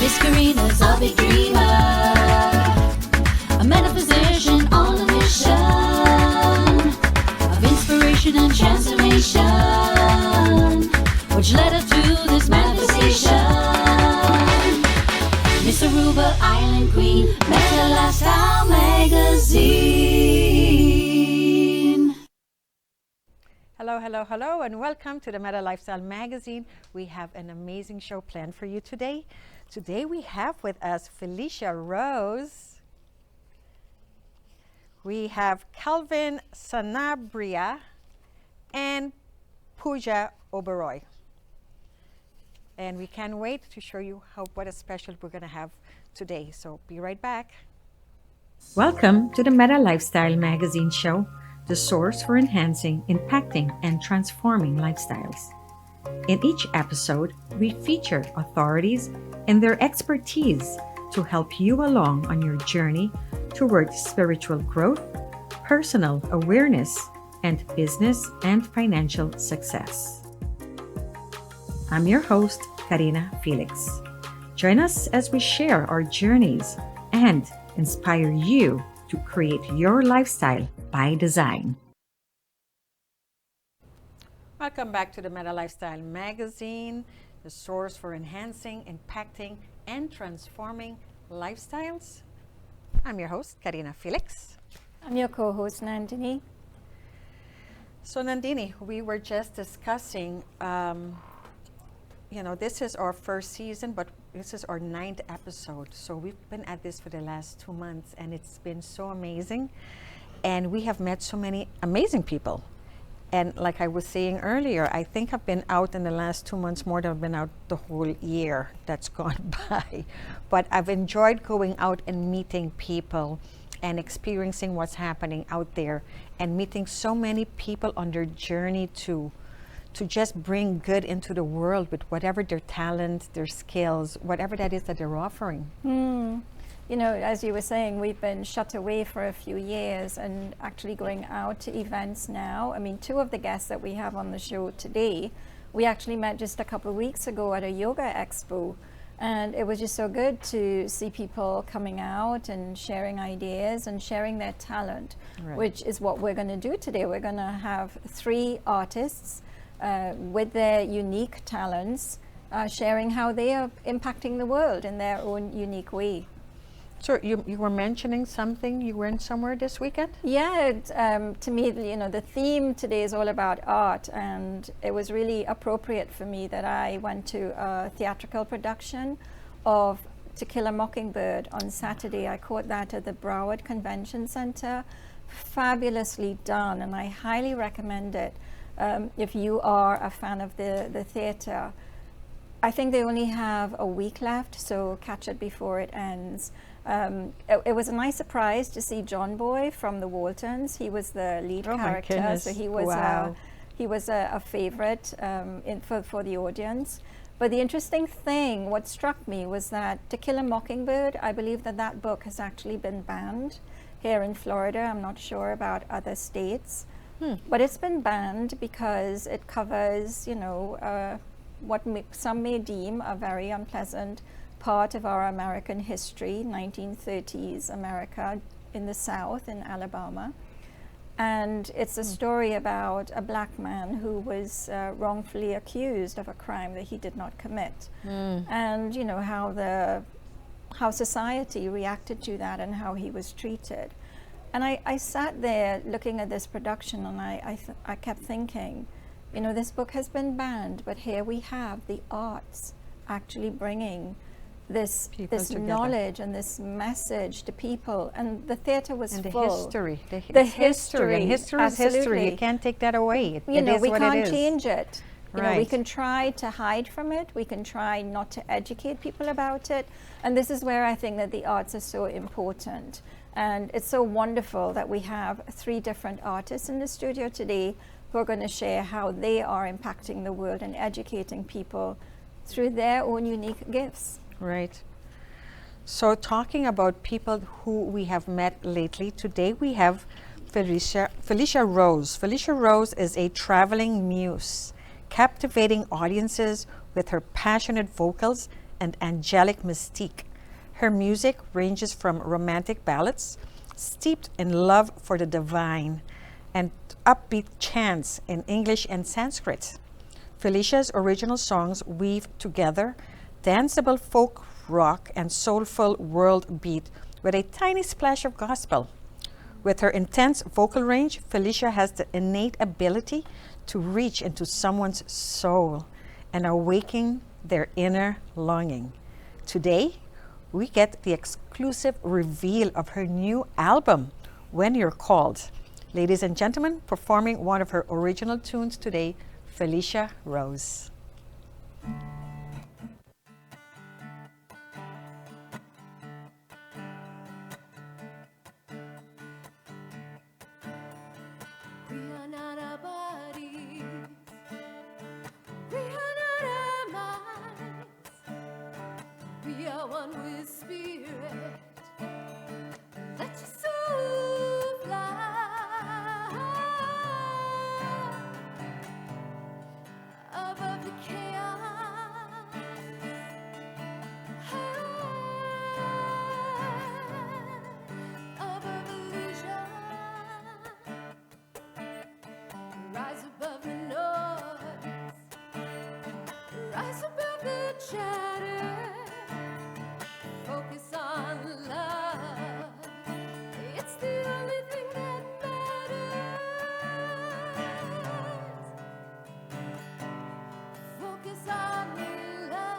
Miss Karina's a big dreamer, a metaphysician on a mission of inspiration and transformation, which led her to this manifestation. Miss Aruba Island Queen, Meta Lifestyle Magazine. Hello, and welcome to the Meta Lifestyle Magazine. We have an amazing show planned for you today. Today we have with us Felicia Rose. We have Calvin Sanabria and Pooja Oberoi. And we can't wait to show you what a special we're going to have today. So be right back. Welcome to the Meta Lifestyle Magazine show, the source for enhancing, impacting, and transforming lifestyles. In each episode, we feature authorities and their expertise to help you along on your journey towards spiritual growth, personal awareness, and business and financial success. I'm your host, Karina Felix. Join us as we share our journeys and inspire you to create your lifestyle by design. Welcome back to the Meta Lifestyle Magazine, the source for enhancing, impacting, and transforming lifestyles. I'm your host, Karina Felix. I'm your co-host, Nandini. So Nandini, we were just discussing, this is our first season, but this is our 9th episode. So we've been at this for the last 2 months, and it's been so amazing. And we have met so many amazing people. And like I was saying earlier, I think I've been out in the last 2 months more than I've been out the whole year that's gone by. But I've enjoyed going out and meeting people and experiencing what's happening out there and meeting so many people on their journey to just bring good into the world with whatever their talent, their skills, whatever that is that they're offering. You know, as you were saying, we've been shut away for a few years and actually going out to events now. I mean, 2 of the guests that we have on the show today, we actually met just a couple of weeks ago at a yoga expo. And it was just so good to see people coming out and sharing ideas and sharing their talent, Right. which is what we're going to do today. We're going to have 3 artists with their unique talents, sharing how they are impacting the world in their own unique way. So you were mentioning something, you went somewhere this weekend? Yeah, to me, the theme today is all about art, and it was really appropriate for me that I went to a theatrical production of To Kill a Mockingbird on Saturday. I caught that at the Broward Convention Center. Fabulously done, and I highly recommend it if you are a fan of the theater. I think they only have a week left, so catch it before it ends. It was a nice surprise to see John Boy from the Waltons. He was the lead character, so he was a favorite for the audience. But the interesting thing, what struck me, was that To Kill a Mockingbird, I believe that book has actually been banned here in Florida. I'm not sure about other states, but it's been banned because it covers, what some may deem a very unpleasant part of our American history, 1930s America in the South, in Alabama. And it's a story about a black man who was wrongfully accused of a crime that he did not commit. And how society reacted to that and how he was treated. And I sat there looking at this production, and I kept thinking, this book has been banned, but here we have the arts actually bringing this knowledge and this message to people, and the theater was and full. History. The history, and history is history. You can't take that away. We can't change it. Right. We can try to hide from it. We can try not to educate people about it. And this is where I think that the arts are so important. And it's so wonderful that we have 3 different artists in the studio today who are going to share how they are impacting the world and educating people through their own unique gifts. Right. So talking about people who we have met lately, today we have Felicia Rose. Felicia Rose is a traveling muse, captivating audiences with her passionate vocals and angelic mystique. Her music ranges from romantic ballads steeped in love for the divine and upbeat chants in English and Sanskrit. Felicia's original songs weave together danceable folk rock and soulful world beat with a tiny splash of gospel. With her intense vocal range, Felicia has the innate ability to reach into someone's soul and awaken their inner longing. Today, we get the exclusive reveal of her new album, When You're Called. Ladies and gentlemen, performing one of her original tunes today, Felicia Rose. We are not our bodies. We are not our minds. We are one with spirit. Let your soul fly above the chaos, above illusion. Rise above the noise, rise above the chatter, focus on love, it's the only thing that matters. Focus on love.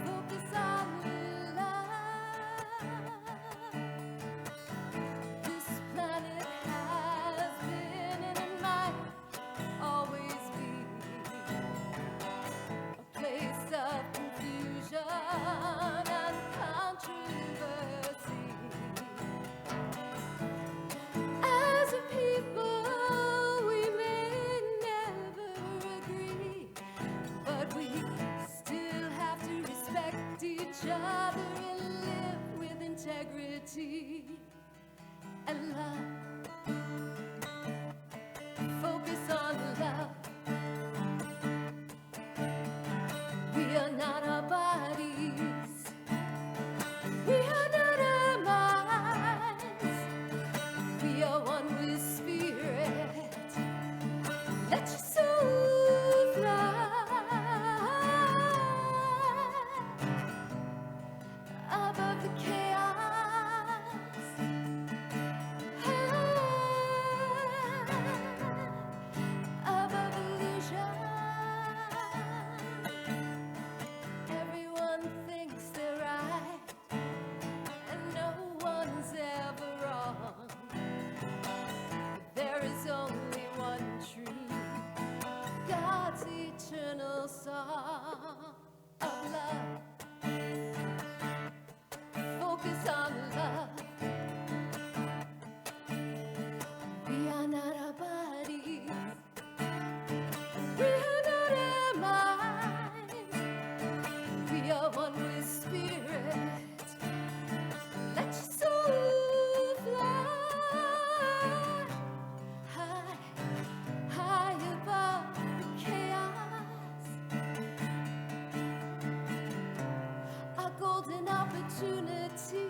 Focus on love. This planet has been and might always be a place of confusion and controversy. As a people, we may never agree, but we still have to respect each other and live with integrity and love. Focus on love. We are not our bodies. We are not our minds. We are one with spirit. Let your soul fly above the chaos, above illusion. Everyone thinks they're right, and no one's ever wrong. There is only one truth, God's eternal song of love. Focus on love. We are not our bodies. We are not our minds. We are one with spirit. Let your soul fly high, high above the chaos. A golden opportunity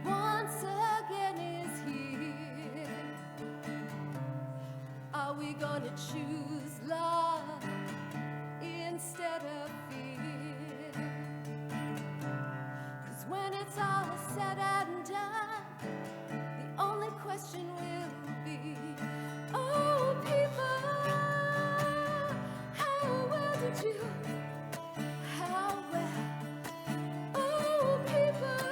once again is here. Are we gonna choose love instead of fear? 'Cause when it's all said and done, the only question will be, oh people, how well did you, how well, oh people,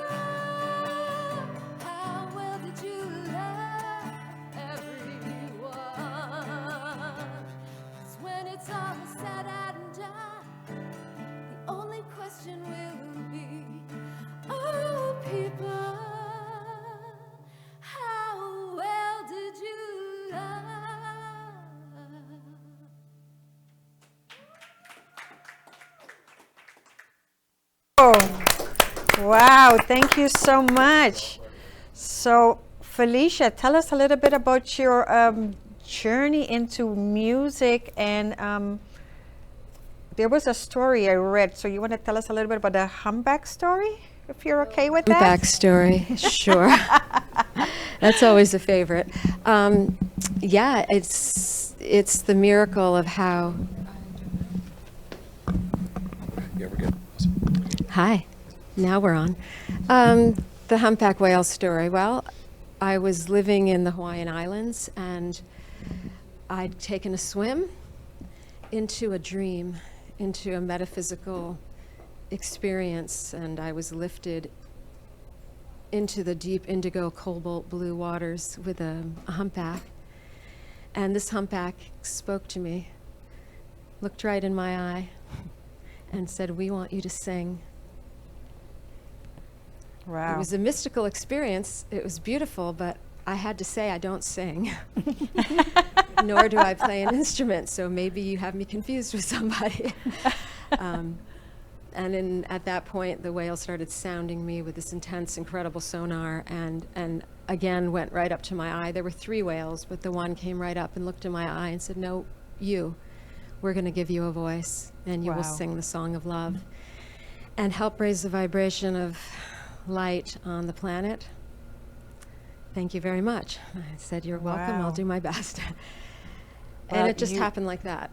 how well did you love everyone? 'Cause when it's all said and done, the only question will be, oh people, how well did you love? Oh, wow, thank you so much. So, Felicia, tell us a little bit about your journey into music, and there was a story I read. So you want to tell us a little bit about the humpback story, if you're okay with that? Backstory, sure. That's always a favorite. Yeah, it's the miracle of how. Yeah, we're good. Awesome. Hi, now we're on. The humpback whale story. Well, I was living in the Hawaiian Islands, and I'd taken a swim into a dream, into a metaphysical experience, and I was lifted into the deep indigo cobalt blue waters with a humpback. And this humpback spoke to me, looked right in my eye, and said, "We want you to sing." Wow. It was a mystical experience. It was beautiful, but I had to say I don't sing, nor do I play an instrument, so maybe you have me confused with somebody. And at that point, the whale started sounding me with this intense, incredible sonar, and again went right up to my eye. There were 3 whales, but the one came right up and looked in my eye and said, "No, we're going to give you a voice, and you will Wow. sing the song of love and help raise the vibration of light on the planet. Thank you very much." I said, "You're welcome. Wow. I'll do my best." Well, And it just you- happened like that.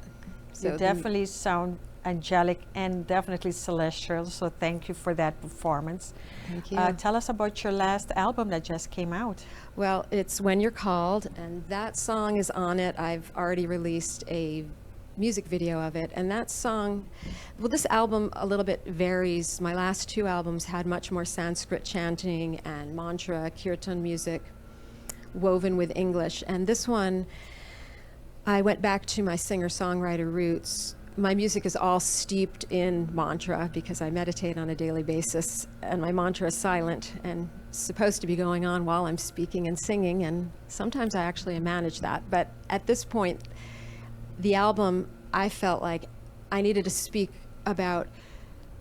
You the- definitely sound angelic and definitely celestial, so thank you for that performance. Thank you. Tell us about your last album that just came out. Well, it's When You're Called, and that song is on it. I've already released a music video of it, and that song, well, this album a little bit varies. My last 2 albums had much more Sanskrit chanting and mantra, kirtan music woven with English, and this one, I went back to my singer-songwriter roots. My music is all steeped in mantra because I meditate on a daily basis, and my mantra is silent and supposed to be going on while I'm speaking and singing, and sometimes I actually manage that. But at this point, the album, I felt like I needed to speak about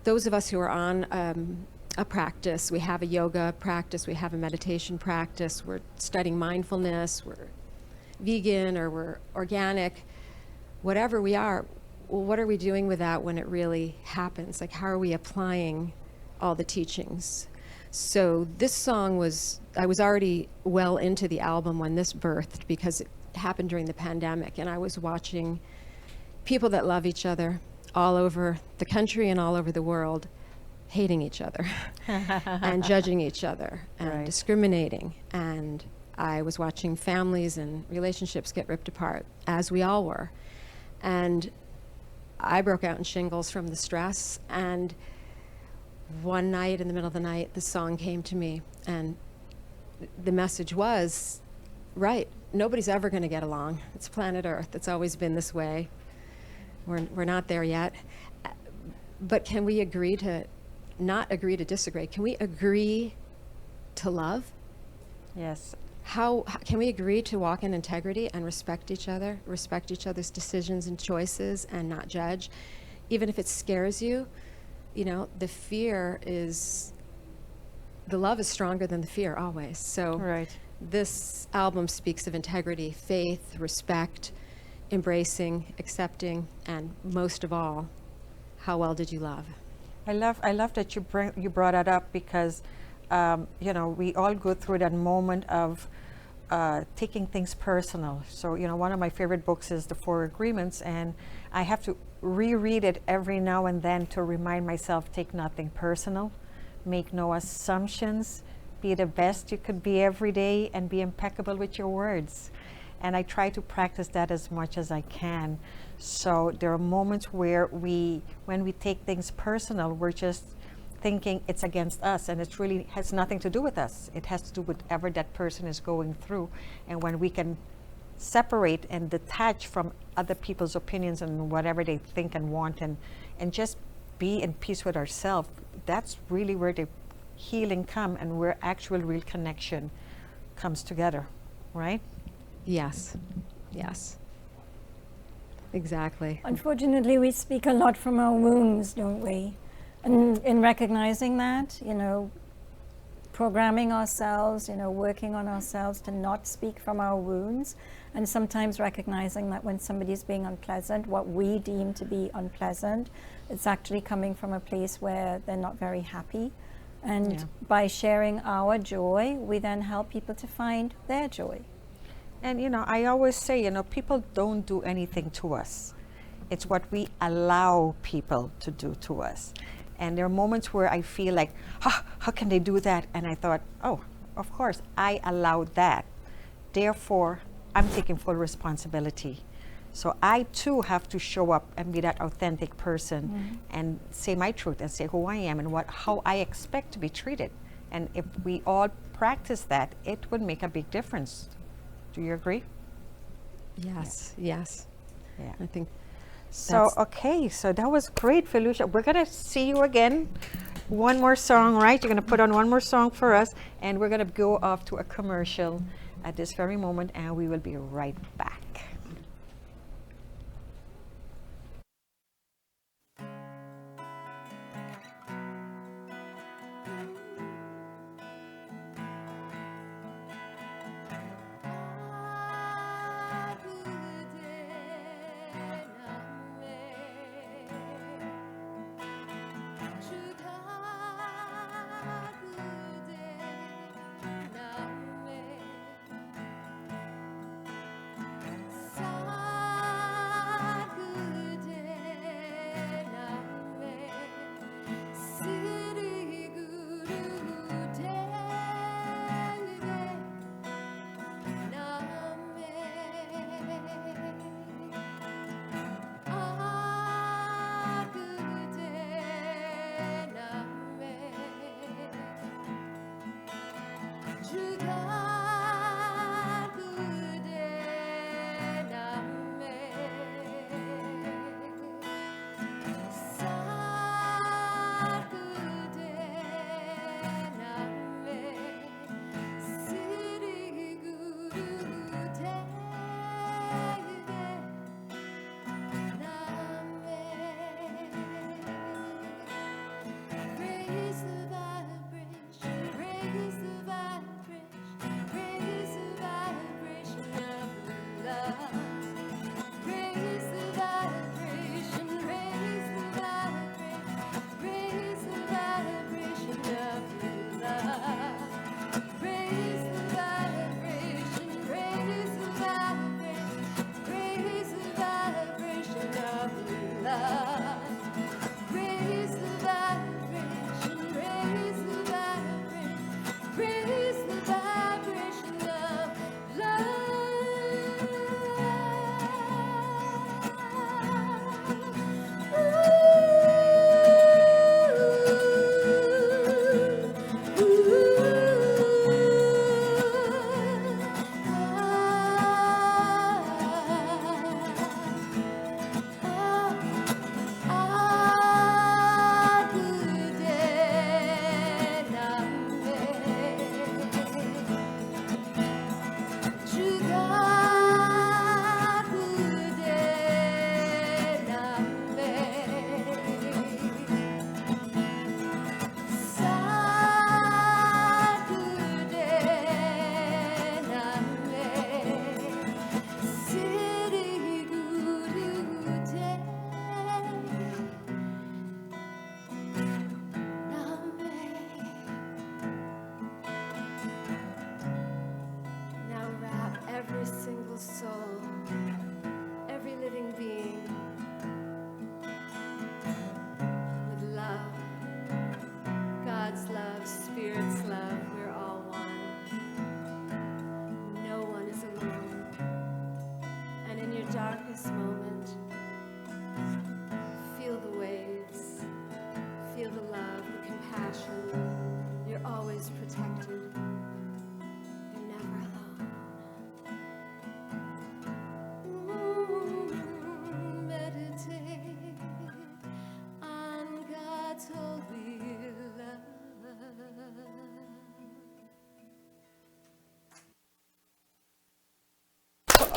those of us who are on a practice. We have a yoga practice, we have a meditation practice, we're studying mindfulness, we're vegan or we're organic, whatever we are. Well, what are we doing with that when it really happens? Like, how are we applying all the teachings? So this song I was already well into the album when this birthed, because it happened during the pandemic, and I was watching people that love each other all over the country and all over the world hating each other and judging each other and Right. discriminating. And I was watching families and relationships get ripped apart, as we all were. And I broke out in shingles from the stress, and one night in the middle of the night, the song came to me, and the message was, right, nobody's ever going to get along. It's planet Earth. It's always been this way. We're not there yet. But can we agree to not agree to disagree? Can we agree to love? Yes. How can we agree to walk in integrity and respect each other, respect each other's decisions and choices, and not judge? Even if it scares you, the fear is, the love is stronger than the fear always. So Right. this album speaks of integrity, faith, respect, embracing, accepting, and most of all, how well did you love? I love that you brought that up, because we all go through that moment of taking things personal. So one of my favorite books is The 4 Agreements, and I have to reread it every now and then to remind myself, take nothing personal, make no assumptions, be the best you could be every day, and be impeccable with your words. And I try to practice that as much as I can. So there are moments where when we take things personal, we're just thinking it's against us, and it really has nothing to do with us. It has to do with whatever that person is going through. And when we can separate and detach from other people's opinions and whatever they think and want, and just be in peace with ourselves, that's really where the healing comes, and where actual real connection comes together, right? Yes. Exactly. Unfortunately, we speak a lot from our wounds, don't we? And in recognizing that, programming ourselves, working on ourselves to not speak from our wounds, and sometimes recognizing that when somebody's being unpleasant, what we deem to be unpleasant, it's actually coming from a place where they're not very happy. And by sharing our joy, we then help people to find their joy. And I always say, people don't do anything to us. It's what we allow people to do to us. And there are moments where I feel like, how can they do that? And I thought, oh, of course, I allowed that. Therefore, I'm taking full responsibility. So I too have to show up and be that authentic person and say my truth and say who I am and how I expect to be treated. And if we all practice that, it would make a big difference. Do you agree? Yes, yes. Yeah. I think So, okay, so that was great, Felicia. We're going to see you again. One more song, right? You're going to put on one more song for us, and we're going to go off to a commercial at this very moment, and we will be right back.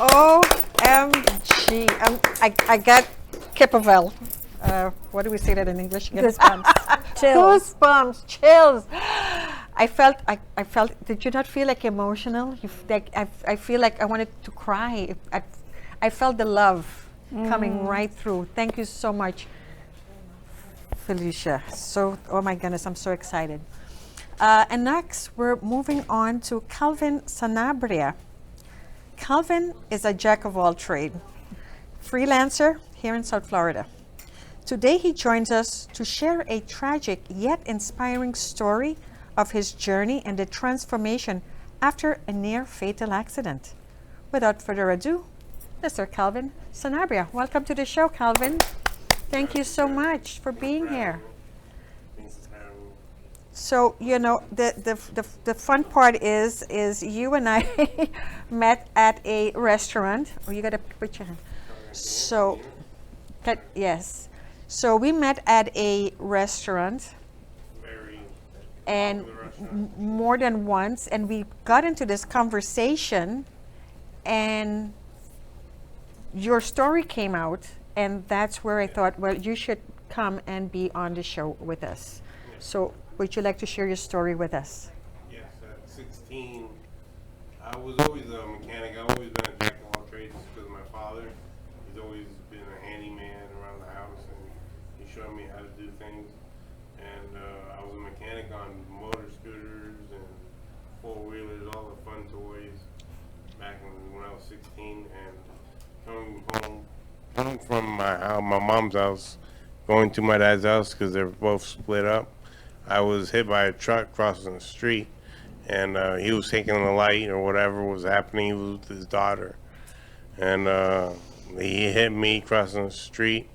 OMG. I got Kippavel. What do we say that in English? Goosebumps. Chills. Goosebumps, chills. I felt. Did you not feel like emotional? I feel like I wanted to cry. I felt the love coming right through. Thank you so much, Felicia. So, oh my goodness, I'm so excited. And next, we're moving on to Calvin Sanabria. Calvin is a jack of all trades, freelancer here in South Florida. Today, he joins us to share a tragic yet inspiring story of his journey and the transformation after a near-fatal accident. Without further ado, Mr. Calvin Sanabria. Welcome to the show, Calvin. Thank you so much for being here. So, you know, the fun part is you and I met at a restaurant. Oh, you got to put your hand. So, yes. So we met at a restaurant, and more than once, and we got into this conversation, and your story came out, and that's where I thought, well, you should come and be on the show with us. So would you like to share your story with us? Yes, at 16, I was always a mechanic. I've always been a jack of all trades because of my father. He's always been a handyman around the house, and he showed me how to do things. And I was a mechanic on motor scooters and four-wheelers, all the fun toys back when I was 16. And coming from my mom's house, going to my dad's house because they're both split up, I was hit by a truck crossing the street, and he was taking the light or whatever was happening. He was with his daughter, and he hit me crossing the street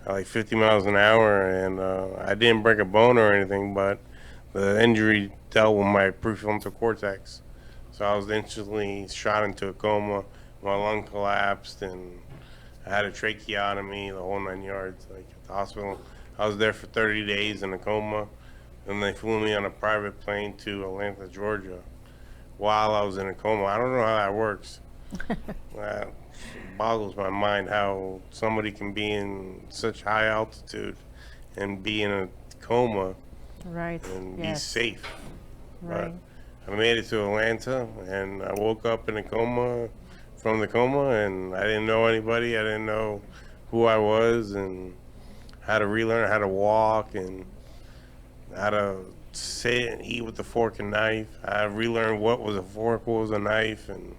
at like 50 miles an hour, and I didn't break a bone or anything, but the injury dealt with my prefrontal cortex. So I was instantly shot into a coma. My lung collapsed, and I had a tracheotomy, the whole 9 yards, like at the hospital. I was there for 30 days in a coma, and they flew me on a private plane to Atlanta, Georgia, while I was in a coma. I don't know how that works. It boggles my mind how somebody can be in such high altitude and be in a coma, Right. and Yes. be safe. Right. But I made it to Atlanta, and I woke up in a coma, from the coma, and I didn't know anybody. I didn't know who I was, and how to relearn how to walk, and how to sit and eat with a fork and knife. I relearned what was a fork, what was a knife, and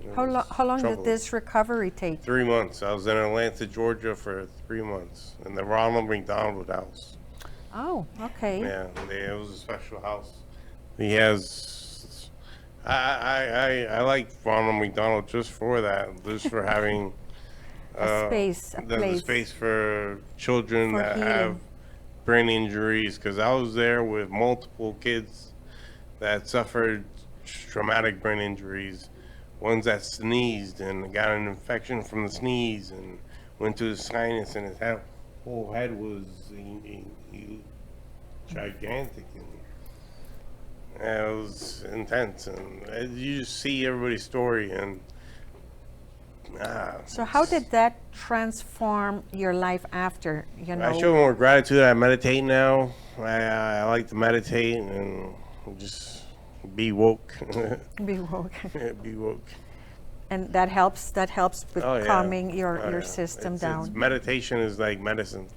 it How was long did trouble. this recovery take? 3 months. I was in Atlanta, Georgia for 3 months in the Ronald McDonald House. Oh, okay. Yeah, it was a special house. He has. I like Ronald McDonald just for that, just for having A space, a the place. space for children For that healing. have brain injuries. Because I was there with multiple kids that suffered traumatic brain injuries. Ones that sneezed and got an infection from the sneeze and went to his sinus, and his whole head was gigantic. And it was intense, and you just see everybody's story, and So how did that transform your life after, you know? I show more gratitude. I meditate now. I like to meditate and just be woke. Be woke. Be woke. And that helps with Oh, yeah. calming your Oh, yeah. system It's down. meditation is like medicine.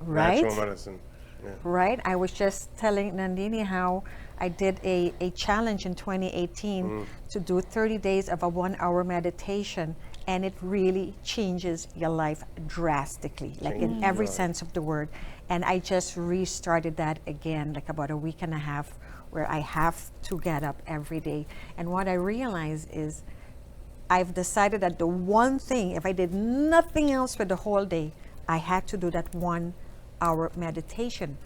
Right? Natural medicine. Yeah. Right? I was just telling Nandini how I did a challenge in 2018 to do 30 days of a 1-hour meditation, and it really changes your life drastically, like in every sense of the word. And I just restarted that again, like about a week and a half, where I have to get up every day. And what I realized is I've decided that the one thing, if I did nothing else for the whole day, I had to do that 1-hour meditation.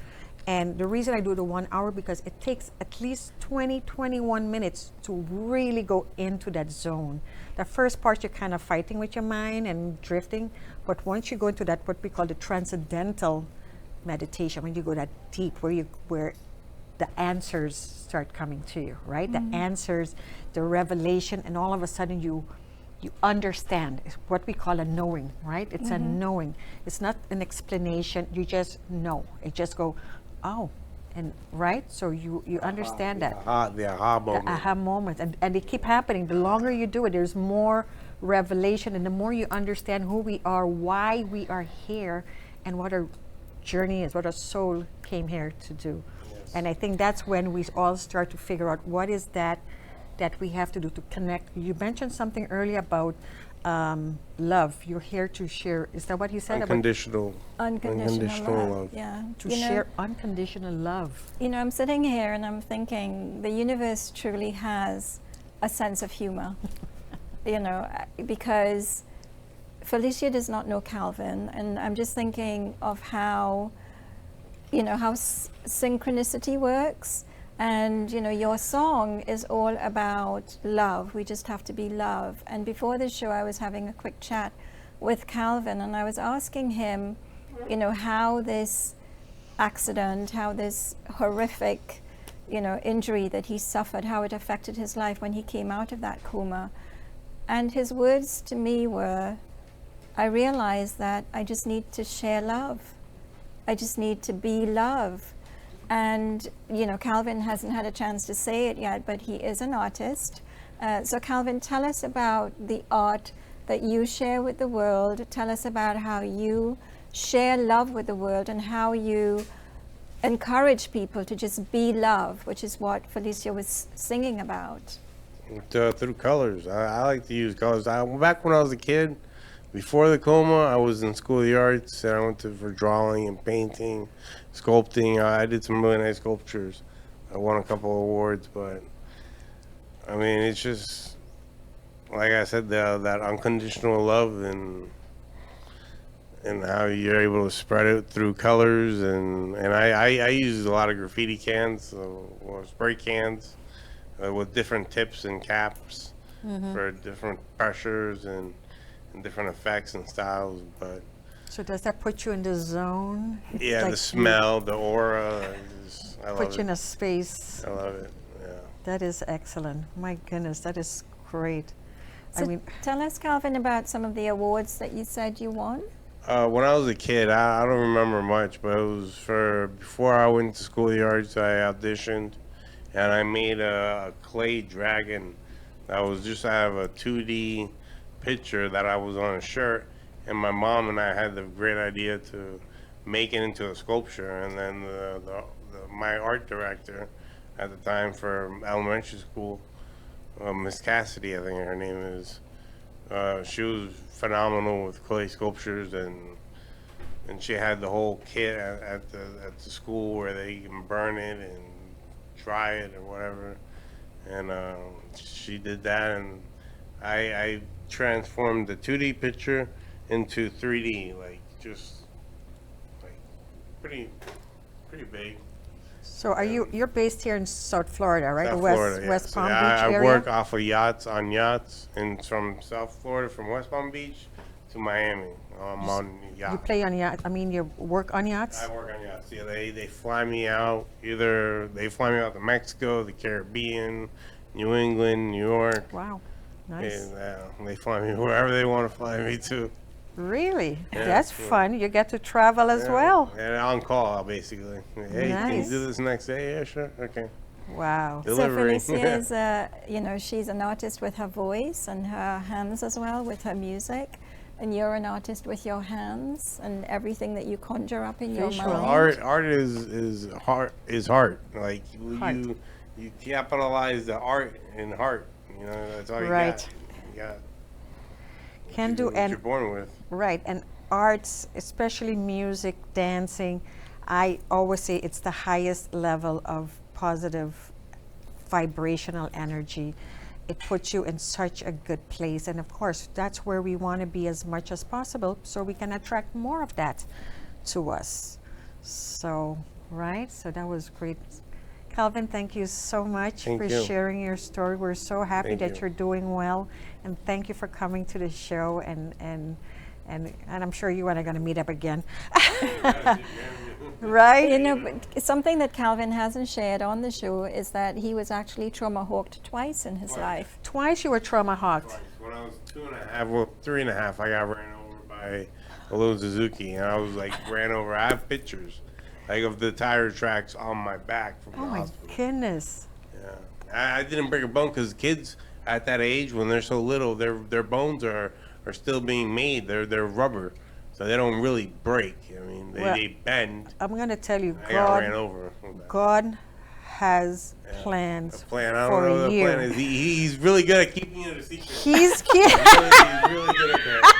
And the reason I do the 1 hour, because it takes at least 21 minutes to really go into that zone. The first part, you're kind of fighting with your mind and drifting. But once you go into that, what we call the transcendental meditation, when you go that deep, where the answers start coming to you, right? The answers, the revelation, and all of a sudden you understand. It's what we call a knowing, right? It's a knowing. It's not an explanation. You just know. It just go, oh, And right, so you understand that. The aha moment. The aha moments, and they keep happening. The longer you do it, there's more revelation, and the more you understand who we are, why we are here, and what our journey is, what our soul came here to do. Yes. And I think that's when we all start to figure out what is that we have to do to connect. You mentioned something earlier about love. You're here to share. Is that what you said? Unconditional love. Yeah. To share unconditional love. You know, I'm sitting here and I'm thinking the universe truly has a sense of humor. You know, because Felicia does not know Calvin, and I'm just thinking of how, you know, how synchronicity works. And, you know, your song is all about love. We just have to be love. And before this show, I was having a quick chat with Calvin, and I was asking him, you know, how this accident, how this horrific, you know, injury that he suffered, how it affected his life when he came out of that coma. And his words to me were, I realized that I just need to share love. I just need to be love. And, you know, Calvin hasn't had a chance to say it yet, but he is an artist. So Calvin, tell us about the art that you share with the world. Tell us about how you share love with the world and how you encourage people to just be love, which is what Felicia was singing about. Through colors. I like to use colors. Back when I was a kid, before the coma, I was in School of the Arts, and I went for drawing and painting, sculpting. I did some really nice sculptures. I won a couple of awards, but I mean, it's just, like I said, that unconditional love and how you're able to spread it through colors. And I use a lot of graffiti cans, or spray cans, with different tips and caps for different pressures and different effects and styles. But So does that put you in the zone? yeah, Like the smell, the aura, I love put you in it. a space. I love it. Yeah. That is excellent. My goodness, that is great. So I mean, tell us, Calvin, about some of the awards that you said you won. When I was a kid, I don't remember much, but it was before I went to School of the Arts. I auditioned, and I made a clay dragon that was just out of a 2D picture that I was on a shirt, and my mom and I had the great idea to make it into a sculpture. And then my art director at the time for elementary school, Miss Cassidy, I think her name is, she was phenomenal with clay sculptures, and she had the whole kit at the school where they can burn it and dry it or whatever. And she did that, and I transformed the 2D picture into 3D, like pretty big. so you're based here in South Florida, right? South Or Florida, yeah. West So Palm Beach I area? work off of yachts, and from South Florida, from West Palm Beach to Miami. I'm on yachts. You play on yachts? I mean, you work on yachts? I work on yachts. Yeah, they fly me out. Either they fly me out to Mexico, the Caribbean, New England, New York. Wow, nice. And they fly me wherever they want to fly me to. Really? Yeah, That's it's cool. fun. You get to travel as Yeah, well. And on call, basically. Hey, can you Nice. do this next day? Yeah, sure. Okay. Wow. Delivery. So Felicia is, you know, she's an artist with her voice and her hands as well, with her music. And you're an artist with your hands and everything that you conjure up in your Visual. mind. Art is heart. Like Heart. you capitalize the art in heart. You know, that's all you Right. got. You got Can do, what and you're born with. right, and arts, especially music, dancing, I always say it's the highest level of positive vibrational energy. It puts you in such a good place, and of course that's where we want to be as much as possible, so we can attract more of that to us. So right, so that was great. Calvin, thank you so much Thank for you. sharing your story. We're so happy Thank that you. you're doing well, and thank you for coming to the show, and I'm sure you and I are going to meet up again. Right? You know, but something that Calvin hasn't shared on the show is that he was actually trauma-hawked twice in his life. Twice you were trauma-hawked. When I was 3.5, I got ran over by a little Suzuki, and I was like ran over. I have pictures. like of the tire tracks on my back from Oh the my hospital. goodness. Yeah, I didn't break a bone because kids at that age, when they're so little, their bones are still being made. They're rubber, so they don't really break. I mean, Well, they bend. I'm going to tell you, I got ran over. God has A plans plan. I don't for know what the you. plan is. He's really good at keeping it a secret. He's He's really good at that.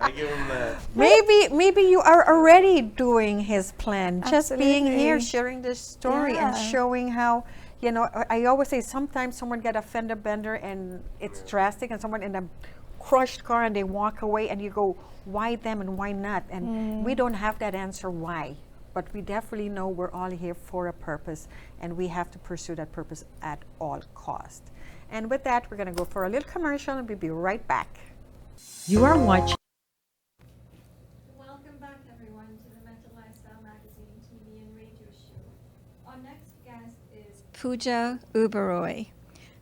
I give him that. maybe you are already doing his plan. Just being here, Absolutely. sharing this story and Yeah. showing how, you know, I always say sometimes someone get a fender bender and it's drastic, and someone in a crushed car and they walk away and you go, why them and why not? And we don't have that answer why, but we definitely know we're all here for a purpose, and we have to pursue that purpose at all cost. And with that, we're going to go for a little commercial and we'll be right back. You are watching Welcome back, everyone, to the Mental Lifestyle Magazine TV and radio show. Our next guest is Pooja Uberoi.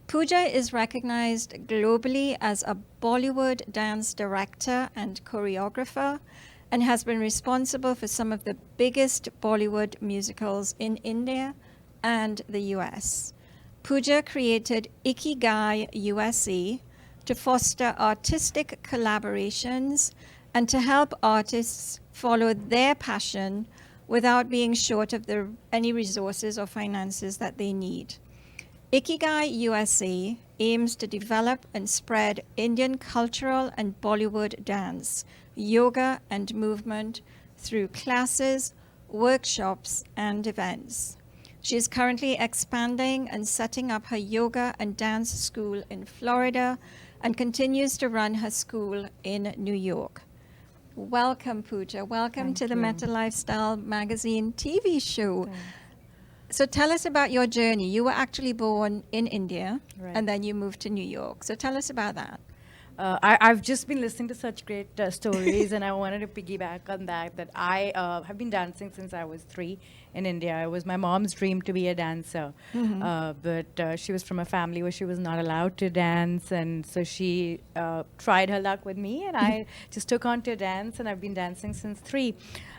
Pooja is recognized globally as a Bollywood dance director and choreographer, and has been responsible for some of the biggest Bollywood musicals in India and the US. Pooja created Ikigai USA to foster artistic collaborations and to help artists follow their passion without being short of any resources or finances that they need. Ikigai USA aims to develop and spread Indian cultural and Bollywood dance, yoga, and movement through classes, workshops, and events. She is currently expanding and setting up her yoga and dance school in Florida and continues to run her school in New York. Welcome, Pooja. Welcome Thank to the you. Mental Lifestyle Magazine TV show. So tell us about your journey. You were actually born in India, Right. and then you moved to New York. So tell us about that. I've just been listening to such great stories, and I wanted to piggyback on that. That I have been dancing since I was 3 in India. It was my mom's dream to be a dancer, but she was from a family where she was not allowed to dance, and so she tried her luck with me, and I just took on to dance, and I've been dancing since 3.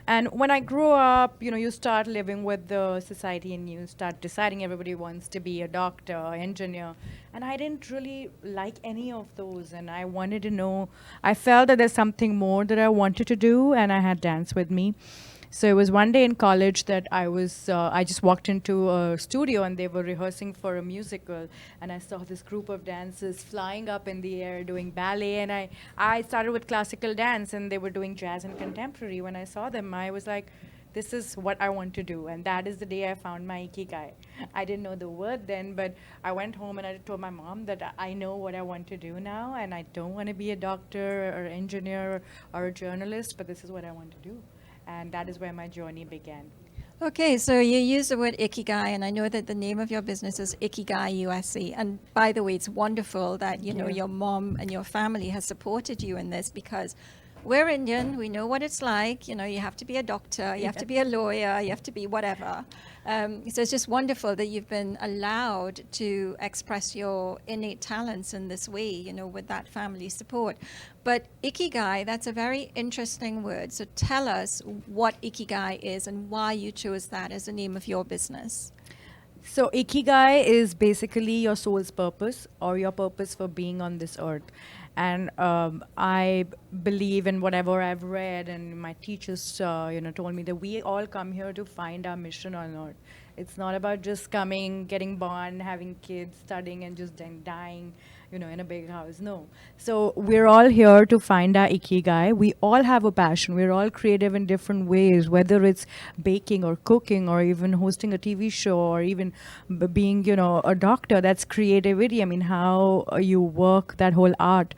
And when I grew up, you start living with the society and you start deciding everybody wants to be a doctor, engineer. And I didn't really like any of those. And I wanted to know, I felt that there's something more that I wanted to do, and I had dance with me. So it was one day in college that I just walked into a studio and they were rehearsing for a musical, and I saw this group of dancers flying up in the air doing ballet, and I started with classical dance and they were doing jazz and contemporary. When I saw them, I was like, this is what I want to do, and that is the day I found my ikigai. I didn't know the word then, but I went home and I told my mom that I know what I want to do now, and I don't want to be a doctor or engineer or a journalist, but this is what I want to do. And that is where my journey began. Okay, so you use the word ikigai, and I know that the name of your business is Ikigai USA. And by the way, it's wonderful that your mom and your family has supported you in this, because we're Indian. We know what it's like. You have to be a doctor, you have to be a lawyer, you have to be whatever. So it's just wonderful that you've been allowed to express your innate talents in this way, with that family support. But ikigai, that's a very interesting word. So tell us what ikigai is and why you chose that as the name of your business. So ikigai is basically your soul's purpose, or your purpose for being on this earth. And I believe in whatever I've read, and my teachers, told me that we all come here to find our mission on earth. It's not about just coming, getting born, having kids, studying, and just then dying, in a big house. No. So we're all here to find our ikigai. We all have a passion. We're all creative in different ways, whether it's baking or cooking or even hosting a TV show or even being, a doctor. That's creativity. I mean, how you work that whole art.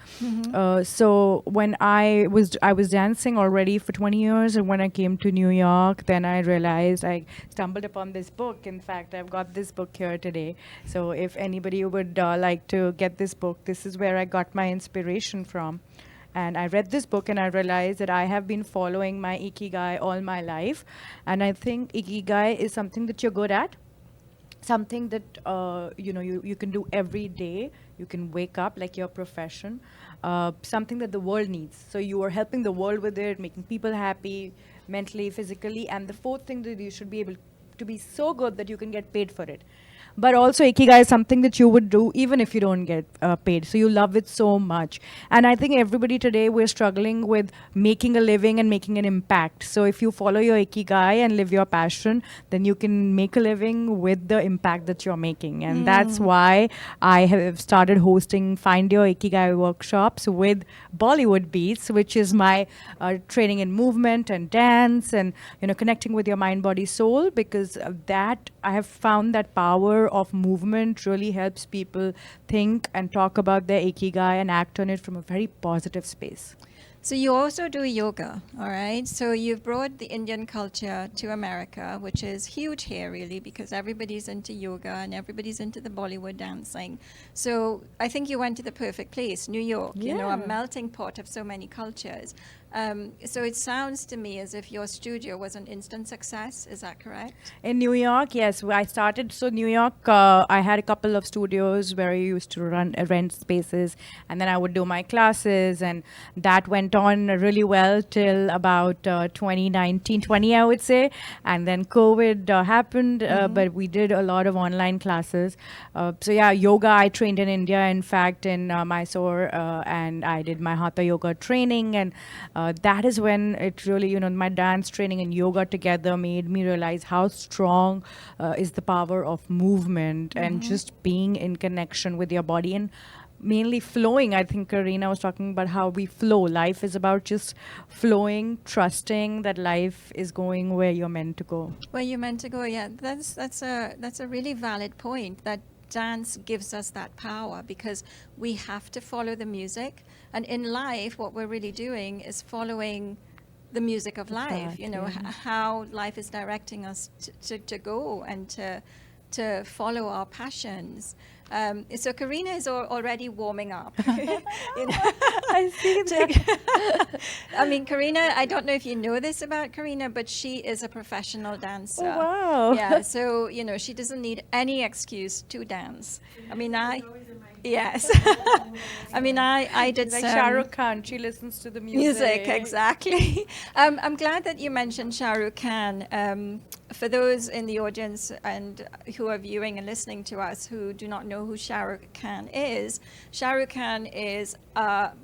So when I was dancing already for 20 years, and when I came to New York, then I realized I stumbled upon this book. In fact, I've got this book here today. So if anybody would like to get this book, this is where I got my inspiration from. And I read this book and I realized that I have been following my ikigai all my life. And I think ikigai is something that you're good at, something that you can do every day. You can wake up like your profession, something that the world needs. So you are helping the world with it, making people happy, mentally, physically. And the fourth thing, that you should be able to be so good that you can get paid for it. But also, ikigai is something that you would do even if you don't get paid. So you love it so much. And I think everybody today, we're struggling with making a living and making an impact. So if you follow your ikigai and live your passion, then you can make a living with the impact that you're making. And that's why I have started hosting Find Your Ikigai workshops with Bollywood Beats, which is my training in movement and dance and, connecting with your mind, body, soul, because that I have found that power of movement really helps people think and talk about their ikigai and act on it from a very positive space. So you also do yoga, all right? So you've brought the Indian culture to America, which is huge here, really, because everybody's into yoga and everybody's into the Bollywood dancing. So I think you went to the perfect place, New York, a melting pot of so many cultures. So it sounds to me as if your studio was an instant success. Is that correct? In New York, yes. I started, so New York, I had a couple of studios where I used to rent spaces, and then I would do my classes, and that went on really well till about 2019, 20, I would say. And then COVID happened, but we did a lot of online classes. So yeah, yoga, I trained in India, in fact, in Mysore, and I did my Hatha yoga training, and that is when it really, my dance training and yoga together made me realize how strong is the power of movement and just being in connection with your body and mainly flowing. I think Karina was talking about how we flow. Life is about just flowing, trusting that life is going where you're meant to go. Where you're meant to go, yeah. That's a really valid point, that dance gives us that power because we have to follow the music. And in life, what we're really doing is following the music of life, how life is directing us to go and to follow our passions. So Karina is already warming up. I see that. I mean, Karina, I don't know if you know this about Karina, but she is a professional dancer. Oh, wow. Yeah, so, she doesn't need any excuse to dance. I mean, yes. I mean, I did like some... Shah Rukh Khan, she listens to the music. Exactly. I'm glad that you mentioned Shah Rukh Khan. For those in the audience and who are viewing and listening to us who do not know who Shah Rukh Khan is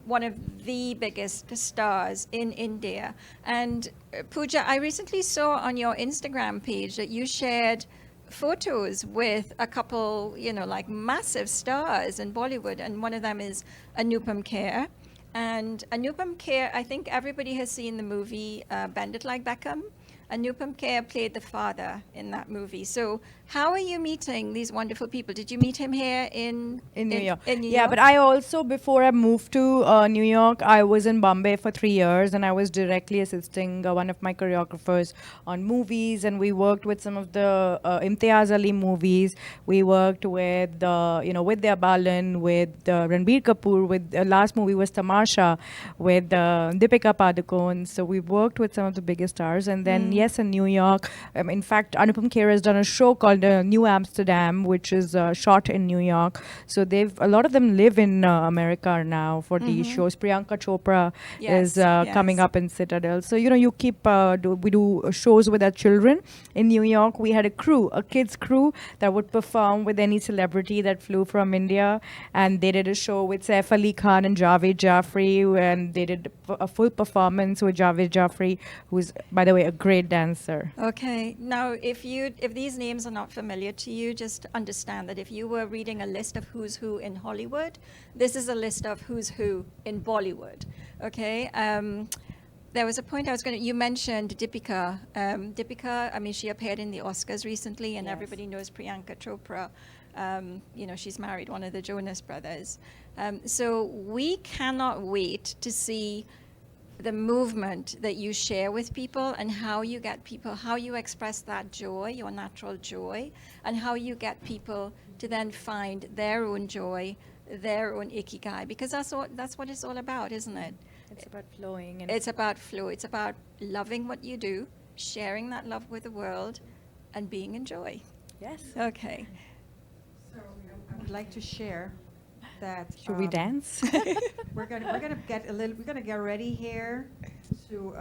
one of the biggest stars in India. And Pooja, I recently saw on your Instagram page that you shared photos with a couple, like massive stars in Bollywood, and one of them is Anupam Kher. And Anupam Kher, I think everybody has seen the movie Bend It Like Beckham. Anupam Kher played the father in that movie. So how are you meeting these wonderful people? Did you meet him here in New York? In New Yeah, York? but I also, before I moved to New York, I was in Bombay for 3 years, and I was directly assisting one of my choreographers on movies, and we worked with some of the Imtiaz Ali movies. We worked with, with Vidya Balan, with Ranbir Kapoor, with the last movie was Tamasha, with Deepika Padukone. So we worked with some of the biggest stars, and then yes, in New York. In fact, Anupam Kher has done a show called New Amsterdam, which is shot in New York. So a lot of them live in America now for these shows. Priyanka Chopra is coming up in Citadel. So, you keep, we do shows with our children. In New York, we had a kids crew that would perform with any celebrity that flew from India. And they did a show with Saif Ali Khan and Javed Jaffrey, and they did a full performance with Javed Jaffrey, who's, by the way, a great dancer. Okay. Now, if these names are not familiar to you, just understand that if you were reading a list of who's who in Hollywood, this is a list of who's who in Bollywood. Okay. There was a point you mentioned Deepika. Deepika, I mean, she appeared in the Oscars recently, and everybody knows Priyanka Chopra. She's married one of the Jonas brothers. So we cannot wait to see the movement that you share with people and how you express that joy, your natural joy, and how you get people to then find their own joy, their own ikigai, because that's what it's all about, isn't it? It's about flowing. It's about flow. It's about loving what you do, sharing that love with the world, and being in joy. Yes. Okay. So I would like to share that. Should we dance? We're gonna get ready here to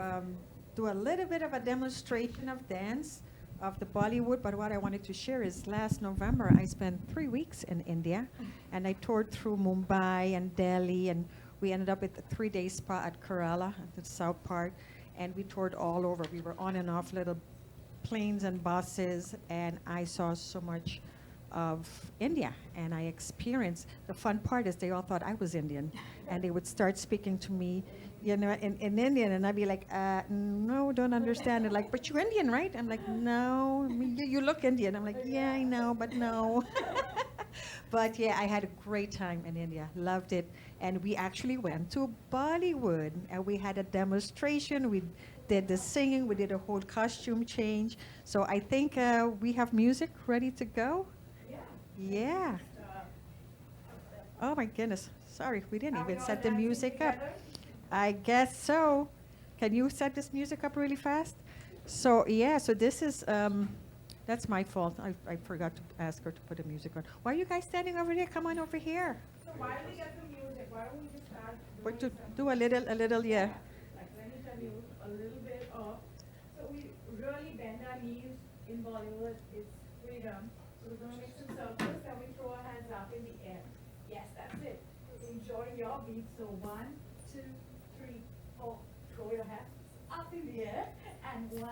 do a little bit of a demonstration of dance of the Bollywood, but what I wanted to share is last November I spent 3 weeks in India, and I toured through Mumbai and Delhi, and we ended up at the 3-day spa at Kerala, at the south part, and we toured all over. We were on and off little planes and buses, and I saw so much of India, and I experienced, the fun part is they all thought I was Indian, and they would start speaking to me, you know, in Indian, and I'd be like, no, don't understand it. Like, but you're Indian, right? I'm like, no, I mean, you look Indian. I'm like, yeah, I know, but no. But yeah, I had a great time in India, loved it. And we actually went to Bollywood, and we had a demonstration. We did the singing, we did a whole costume change. So I think we have music ready to go. Yeah. Oh my goodness, sorry, we didn't even set the music up. I guess so. Can you set this music up really fast? So yeah, so this is, that's my fault. I forgot to ask her to put the music on. Why are you guys standing over there? Come on over here. So why don't we get the music? Why don't we just start But doing to do a little, yeah. like let me tell you a little bit of, so we really bend our knees in Bollywood, it's freedom. So we're gonna make some circles and we throw our hands up in the air. Yes, that's it. Enjoy your beat. So 1, 2, 3, 4. Throw your hands up in the air. And 1,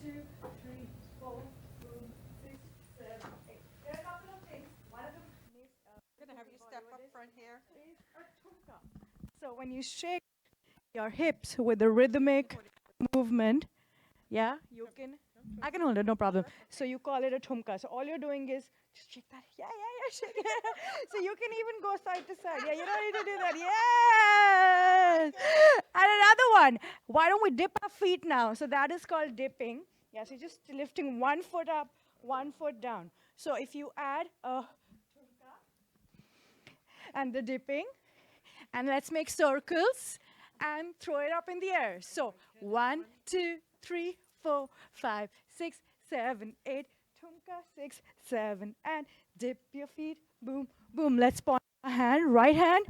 2, 3, 4, 5, 6, 7, 8. There are a couple of things. One of them is Gonna have you step up front here. is a thumka. So when you shake your hips with the rhythmic movement, yeah, you can, I can hold it, no problem. So you call it a thumka. So all you're doing is just shake that. Yeah, shake it. So you can even go side to side. Yeah, you don't need to do that. Yes. And another one. Why don't we dip our feet now? So that is called dipping. Yeah, so just lifting one foot up, one foot down. So if you add a thumka and the dipping, and let's make circles and throw it up in the air. So 1, 2, 3, 4, 5, 6, 7, 8. Thumka, 6, 7, and dip your feet. Boom, boom. Let's point our hand. Right hand,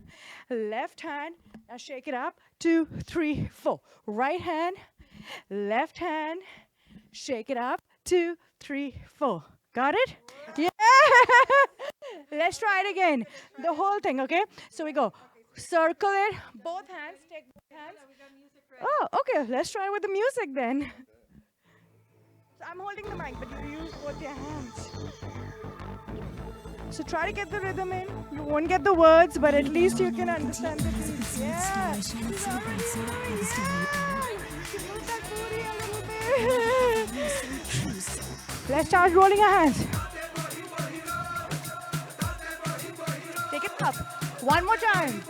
left hand. Now shake it up. 2, 3, 4. Right hand, left hand. Shake it up. 2, 3, 4. Got it? Yeah. Let's try it again. The whole thing, okay? So we go. Circle it. Both hands. Take both hands. Oh, okay. Let's try with the music then. So I'm holding the mic, but you use both your hands. So try to get the rhythm in. You won't get the words, but at least you can understand the beats. Yeah. She's already moving. Yeah. You move that booty a little bit. Let's start rolling our hands. Take it up. One more time.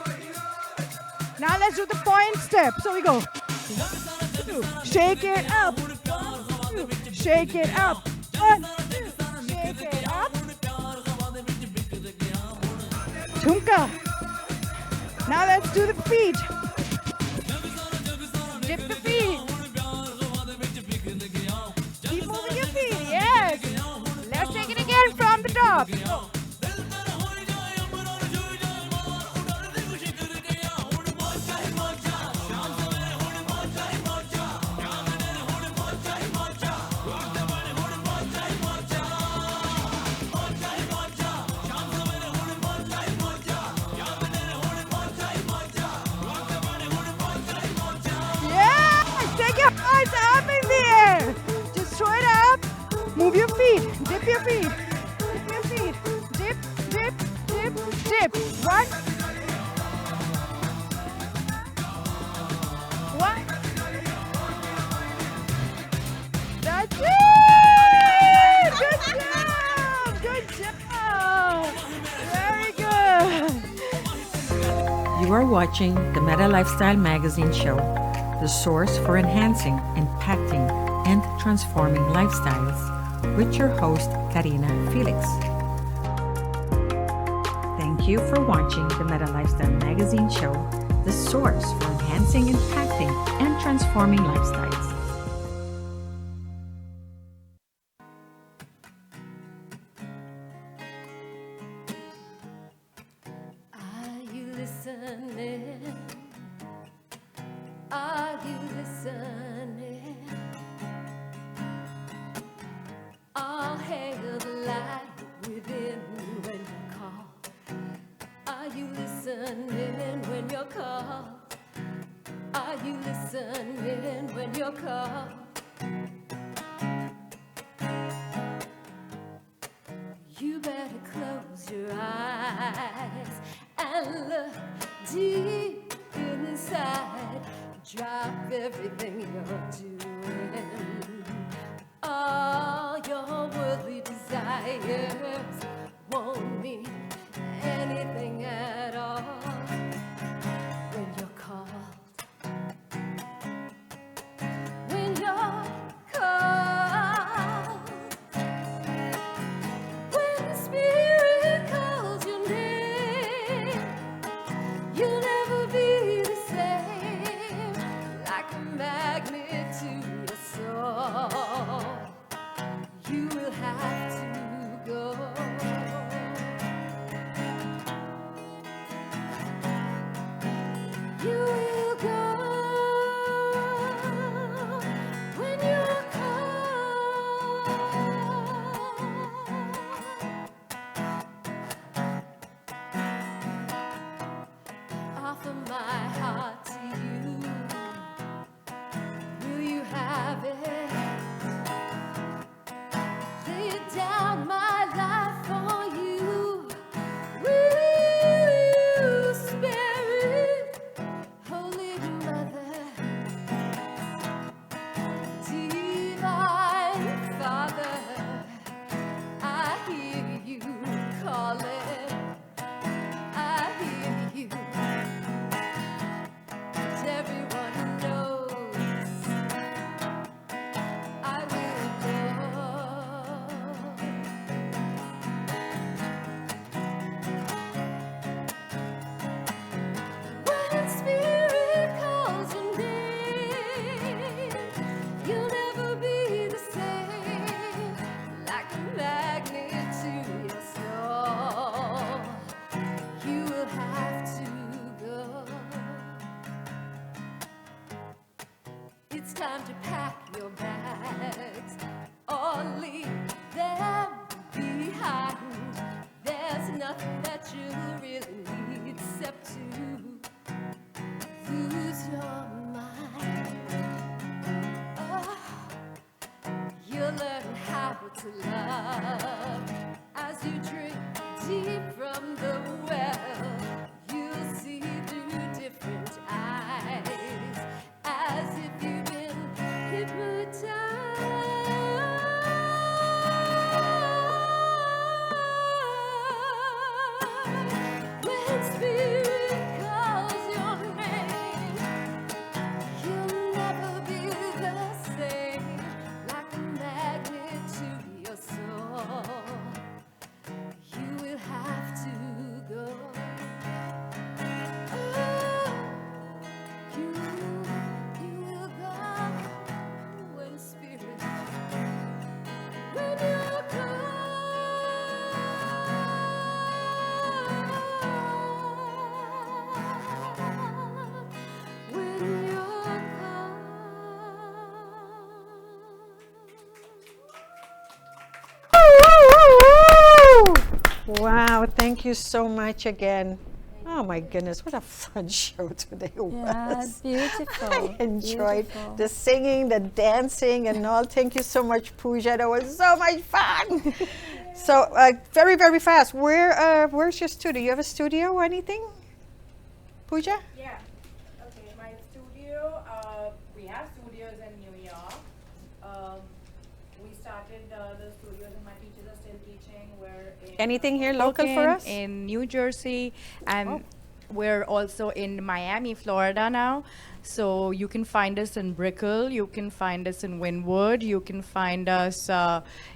Now let's do the point step. So we go. 2, shake it up. 2, shake it up. 1, 2, shake it up. Thumka. Now let's do the feet. Dip the feet. Keep moving your feet. Yes. Let's take it again from the top. Go. Move your feet, dip your feet, dip your feet, dip, dip, dip, dip. 1, 1. That's it! Good job! Very good! You are watching the Meta Lifestyle Magazine Show, the source for enhancing, impacting, and transforming lifestyles, with your host, Karina Felix. Thank you for watching the Meta Lifestyle Magazine Show, the source for enhancing, impacting, and transforming lifestyles. Are you listening? Are you listening? you listening when you're called? You better close your eyes and look deep inside. Drop everything you're doing. All your worldly desires won't mean anything at all when you're called. When you're called. When the Spirit calls your name, you'll never be the same. Like a magnet to your soul, you will have to go. You will go when you're called. Offer my heart to you. Will you have it? Lay down my life for you. Will you spare it? Holy Mother, Divine Father, I hear you calling. I hear you. Everyone knows I will go. When Spirit calls your name, you'll never be the same. Like a magnet to your soul, you will have to go. It's time to pack your bags or leave them behind. There's nothing that you really need except to lose your mind. Oh, you'll learn how to love as you drink deep from the well. You'll see through different eyes, as if you've been hypnotized. When Spirit calls your name, you'll never be the same. Like a magnet to your soul, you will have to go. Oh, you will go when Spirit, when you're called. When you're called. Wow, thank you so much again. Oh my goodness, what a fun show today Yeah, was. beautiful. I enjoyed beautiful. the singing, the dancing, and all. Thank you so much, Pooja. That was so much fun. So, very, very fast. Where's your studio? You have a studio or anything, Pooja? Yeah. Okay, my studio, we have studios in New York. We started the studios and my teachers are still teaching. We're in Anything here local for Hoboken, us? in New Jersey, and we're also in Miami, Florida now. So you can find us in Brickell, you can find us in Wynwood, you can find us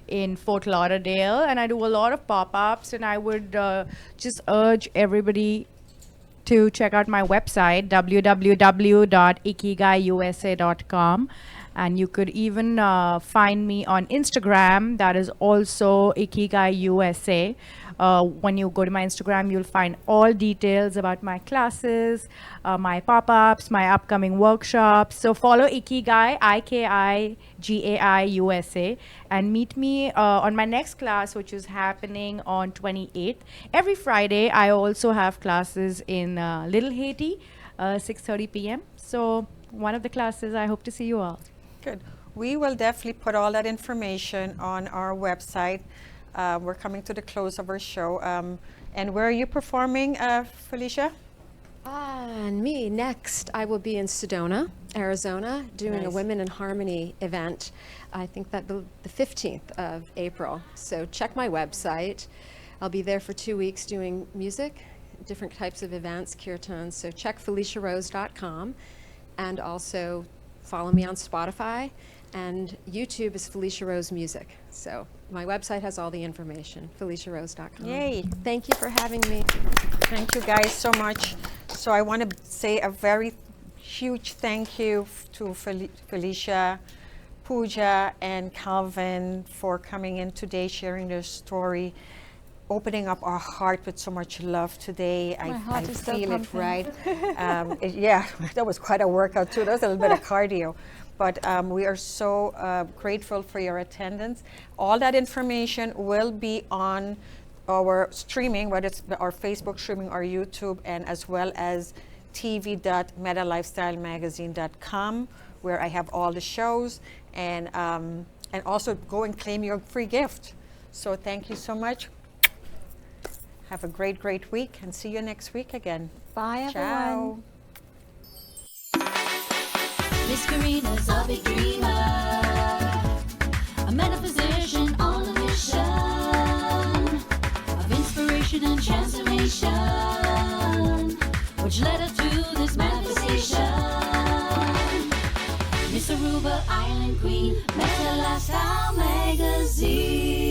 in Fort Lauderdale, and I do a lot of pop-ups, and I would just urge everybody to check out my website, www.ikigaiusa.com. And you could even find me on Instagram. That is also Ikigai USA. When you go to my Instagram, you'll find all details about my classes, my pop-ups, my upcoming workshops. So follow Ikigai, IKIGAI USA, and meet me on my next class, which is happening on 28th. Every Friday, I also have classes in Little Haiti, 6:30 p.m. So one of the classes. I hope to see you all. Good. We will definitely put all that information on our website. We're coming to the close of our show. And where are you performing, Felicia? And me, next, I will be in Sedona, Arizona, doing a Nice. Women in Harmony event. I think that the 15th of April. So check my website. I'll be there for 2 weeks doing music, different types of events, kirtans. So check FeliciaRose.com, and also follow me on Spotify, and YouTube is Felicia Rose Music. So my website has all the information, FeliciaRose.com. Yay. Thank you for having me. Thank you guys so much. So I want to say a very huge thank you to Felicia, Pooja, and Calvin for coming in today, sharing their story, opening up our heart with so much love today. I heart is still feel it, pumping. right? Yeah, that was quite a workout too. That was a little bit of cardio. But we are so grateful for your attendance. All that information will be on our streaming, whether it's our Facebook streaming or YouTube, and as well as tv.metalifestylemagazine.com, where I have all the shows, and also go and claim your free gift. So thank you so much. Have a great, great week, and see you next week again. Bye, Ciao. everyone. Miss Karina's a big dreamer, a metaphysician on a mission of inspiration and transformation, which led her to this manifestation. Miss Aruba, Island Queen, Meta Lifestyle Magazine.